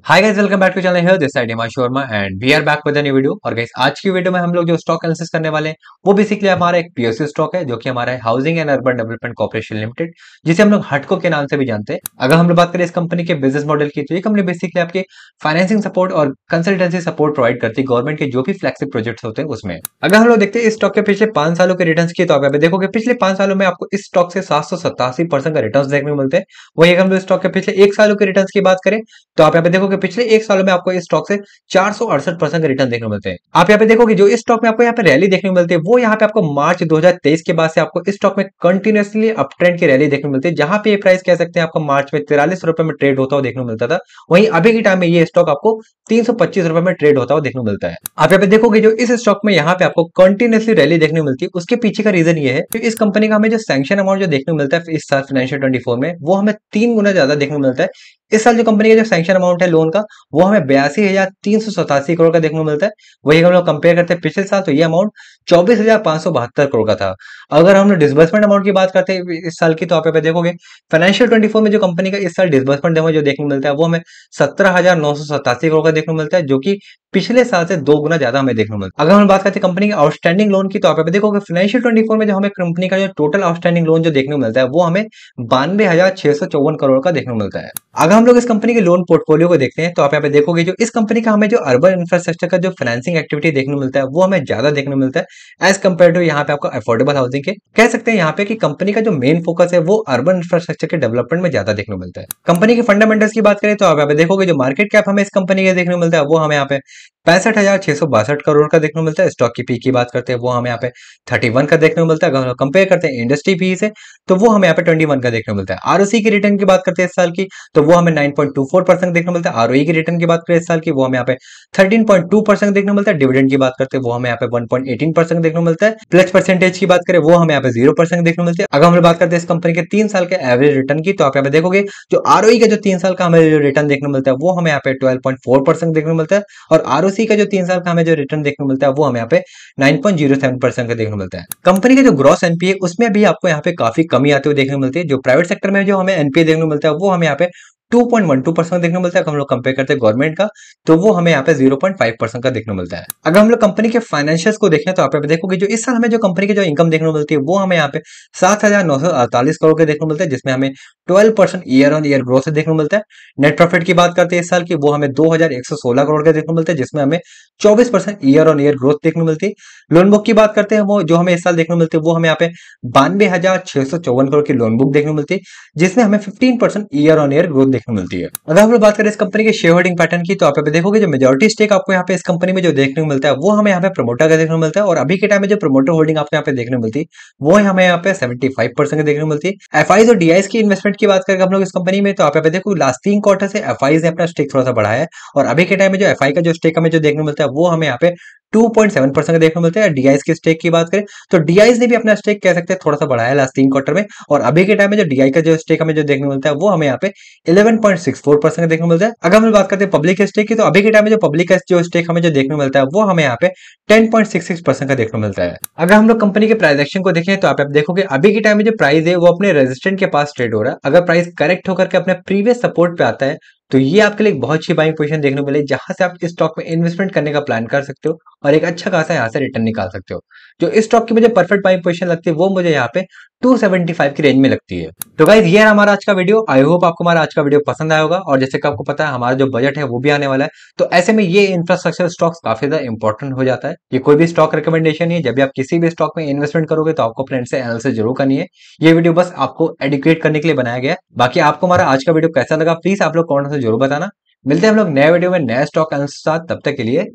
Hi guys, welcome back to channel. Here this side Himanshu Verma and we are back with a new video. और guys, आज की video में हम लोग जो स्टॉक एनालिसिस करने वाले हैं वो बेसिकली हमारा एक पीएसयू स्टॉक है, जो कि हमारा है housing and urban development corporation limited, जिसे हम लोग हटको के नाम से भी जानते हैं। अगर हम लोग बात करें इस कंपनी के बिजनेस मॉडल की, तो ये कंपनी बेसिकली आपके फाइनेंसिंग सपोर्ट और कंसल्टेंसी सपोर्ट प्रोवाइड करती है गवर्नमेंट के जो भी फ्लैगशिप प्रोजेक्ट्स होते हैं उसमें। अगर हम लोग देखते हैं इस स्टॉक के पिछले 5 सालों के रिटर्न्स की, तो आप यहाँ पे देखोगे पिछले 5 सालों में आपको इस स्टॉक से 787% का रिटर्न्स देखने को मिलते हैं। वही अगर हम लोग स्टॉक के पिछले 1 सालों के रिटर्न्स की बात करें, तो आप यहाँ पे देखोगे पिछले 1 सालों में आपको इस स्टॉक से 468% का रिटर्न देखने को मिलते हैं। आप यहाँ पे देखोगे जो इस स्टॉक में आपको यहाँ पे रैली देखने को मिलती है, वो यहाँ पे आपको मार्च 2023 के बाद से आपको इस स्टॉक में कंटिन्यूअसली अप ट्रेंड की रैली देखने को मिलती है, जहां पे ये प्राइस कह सकते हैं आपको मार्च में 43 रुपए में ट्रेड होता हुआ देखने को मिलता था। वहीं अभी के टाइम में ये स्टॉक आपको 325 रुपए में ट्रेड होता हुआ देखने को मिलता है। आप यहाँ पे देखोगे जो इस स्टॉक में यहाँ पे आपको कंटिन्यूअसली रैली देखने को मिलती है, उसके पीछे का रीजन ये है कि इस कंपनी का हमें जो सैंक्शन अमाउंट जो देखने को मिलता है इस साल फाइनेंशियल 24 में, वो हमें 3 गुना ज्यादा देखने को मिलता है। इस साल जो कंपनी का जो सैंक्शन अमाउंट है लोन का, वो हमें 82,387 करोड़ का देखने को मिलता है। वही अगर हम लोग कंपेयर करते हैं पिछले साल, तो ये अमाउंट 24,572 करोड़ का था। अगर हम लोग डिसबर्समेंट अमाउंट की बात करते हैं इस साल की, तो आप यहाँ पे देखोगे फाइनेंशियल 24 में जो कंपनी का इस साल डिसबर्समेंट जो देखने को मिलता है, वो हमें 17,987 करोड़ का देखने को मिलता है, जो कि पिछले साल से 2 गुना ज्यादा हमें देखने को मिलता है। अगर हम बात करते हैं कंपनी के आउटस्टैंडिंग लोन की, तो आप यहाँ पे देखोगे फाइनेंशियल 24 में जो हमें कंपनी का जो टोटल आउटस्टैंडिंग लोन जो देखने को मिलता है, वो हमें 92,654 करोड़ का देखने को मिलता है। अगर हम लोग इस कंपनी के लोन पोर्टफोलियो को देखते हैं, तो आप यहाँ पे देखोगे जो इस कंपनी का हमें जो अर्बन इंफ्रास्ट्रक्चर का जो फाइनेंसिंग एक्टिविटी देखने को मिलता है, वो हमें ज्यादा देखने को मिलता है एज कम्पेयर टू यहाँ पे आपको अफोर्डेबल हाउसिंग के। कह सकते हैं यहाँ पे कि कंपनी का जो मेन फोकस है वो अर्बन इंफ्रास्ट्रक्चर के डेवलपमेंट में ज्यादा देखने को मिलता है। कंपनी के फंडामेंटल्स की बात करें, तो आप यहाँ पे देखोगे जो मार्केट कैप हमें इस कंपनी के देखने को मिलता है, वो हमें यहाँ पे 65,662 करोड़ का देखने को मिलता है। स्टॉक की पी की बात करते हैं, वो हमें यहाँ पे 31 का देखने को मिलता है। अगर कंपेयर करते हैं इंडस्ट्री पी से, तो वो हमें यहाँ पे 21 का देखने को मिलता है। आरओसी की रिटर्न की बात करते हैं इस साल की, तो वो हमें 9.24% देखने को मिलता है। आरओई की रिटर्न की बात करें इस साल की, वो हमें यहाँ पे 13.2% देखने को मिलता है। डिविडेंड की बात करते हैं, वो हमें यहाँ पे 1.18% देखने को मिलता है। प्लस परसेंटेज की बात करें, वो हमें यहाँ पे 0% देखने को मिलती है। अगर हम बात करते हैं इस कंपनी के 3 साल के एवरेज रिटर्न की, तो आप यहाँ पे देखोगे जो आरओई का जो 3 साल का हमें जो रिटर्न देखने को मिलता है, वो हमें यहाँ पे 12.4% देखने को मिलता है। और आरओसी का जो 3 साल का हमें जो रिटर्न देखने को मिलता है, वो हमें यहाँ पे 9.07% का देखने को मिलता है। कंपनी का जो ग्रॉस एनपीए, उसमें भी आपको यहाँ पे काफी कमी आते हुए देखने को मिलती है। जो प्राइवेट सेक्टर में जो हमें एनपीए देखने को मिलता है, वो हमें यहाँ पे 2.12% देखने को मिलता है। अगर हम लोग कंपेयर करते हैं गवर्नमेंट का, तो वो हमें यहाँ पे 0.5% का देखने को मिलता है। अगर हम लोग कंपनी के फाइनेंशियल्स को देखें, तो आप यहाँ पे देखोगे जो इस साल हमें जो कंपनी की जो इनकम देखने को मिलती है, वो हमें यहाँ पे 7,948 करोड़ के देखने को मिलता है, जिसमें हमें 12% ईयर ऑन ईयर ग्रोथ देखने को मिलता है। नेट प्रॉफिट की बात करते हैं इस साल की, वो हमें 2,116 करोड़ का देखने को मिलता है, जिसमें हमें 24% ईयर ऑन ईयर ग्रोथ देखने को मिलती है। लोन बुक की बात करते हैं, वो जो हमें इस साल देखने को मिलती है, वो हमें यहाँ पे 92,654 करोड़ की लोन बुक देखने को मिलती है, जिसमें हमें 15% ईयर ऑन ईयर ग्रोथ देखने को मिलती है। अगर हम लोग बात करें इस कंपनी के शेयर होल्डिंग पैटर्न की, तो आप यहाँ पे देखोगे जो मेजॉरिटी स्टेक आपको यहाँ पे इस कंपनी में जो देखने को मिलता है, वो हमें यहाँ पे प्रमोटर का देखने को मिलता है। और अभी के टाइम में जो प्रमोटर होल्डिंग आपको यहाँ पे देखने को मिलती है, वो हमें यहाँ पे 75% देखने को मिलती है। एफआईज और डीआईज की इन्वेस्टमेंट की बात करें हम लोग इस कंपनी में, तो आप यहाँ पे देखो लास्ट 3 क्वार्टर से एफआईज ने अपना स्टेक थोड़ा सा बढ़ाया है। और अभी के टाइम में जो एफआई का जो स्टेक हमें जो देखने को मिलता है, वो हमें यहाँ पे 2.7% का देखने को मिलता है। डीआईज के स्टेक की बात करें, तो डीआईज ने भी अपना स्टेक कह सकते हैं थोड़ा सा बढ़ाया लास्ट 3 क्वार्टर में। और अभी के टाइम में जो डीआई का जो स्टेक हमें जो देखने को मिलता है, वो हमें यहाँ पे 11.64% का देखने को मिलता है। अगर हम बात करते हैं पब्लिक स्टेक की, तो अभी के टाइम में जो पब्लिक का जो स्टेक हमें जो देखने को मिलता है, वो हमें यहाँ पे 10.66% का देखने को मिलता है। अगर हम लोग कंपनी के प्राइस एक्शन को देखें, तो आप देखोगे अभी के टाइम में जो प्राइस है वो अपने रेजिस्टेंट के पास ट्रेड हो रहा है। अगर प्राइस करेक्ट होकर के अपने प्रीवियस सपोर्ट पे आता है, तो ये आपके लिए एक बहुत अच्छी बाइंग पोजीशन देखने को मिले, जहां से आप इस स्टॉक में इन्वेस्टमेंट करने का प्लान कर सकते हो और एक अच्छा खासा यहाँ से रिटर्न निकाल सकते हो। जो इस स्टॉक की मुझे परफेक्ट बाइंग पोजीशन लगती है, वो मुझे यहाँ पे 275 की रेंज में लगती है। तो गाइस, ये है हमारा आज का वीडियो। आई होप आपको हमारा आज का वीडियो पसंद आया होगा। और जैसे कि आपको पता है हमारा जो बजट है वो भी आने वाला है, तो ऐसे में ये इंफ्रास्ट्रक्चर स्टॉक्स काफी ज्यादा इंपॉर्टेंट हो जाता है। ये कोई भी स्टॉक रिकमेंडेशन नहीं है। जब भी आप किसी भी स्टॉक में इन्वेस्टमेंट करोगे, तो आपको फ्रेंड से एनालिसिस जरूर करनी है। ये वीडियो बस आपको एडुकेट करने के लिए बनाया गया है। बाकी आपको हमारा आज का वीडियो कैसा लगा, प्लीज आप लोग कमेंट से जरूर बताना। मिलते हैं हम लोग नए वीडियो में नए स्टॉक एनालिसिस के साथ। तब तक के लिए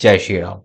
जय श्री राम।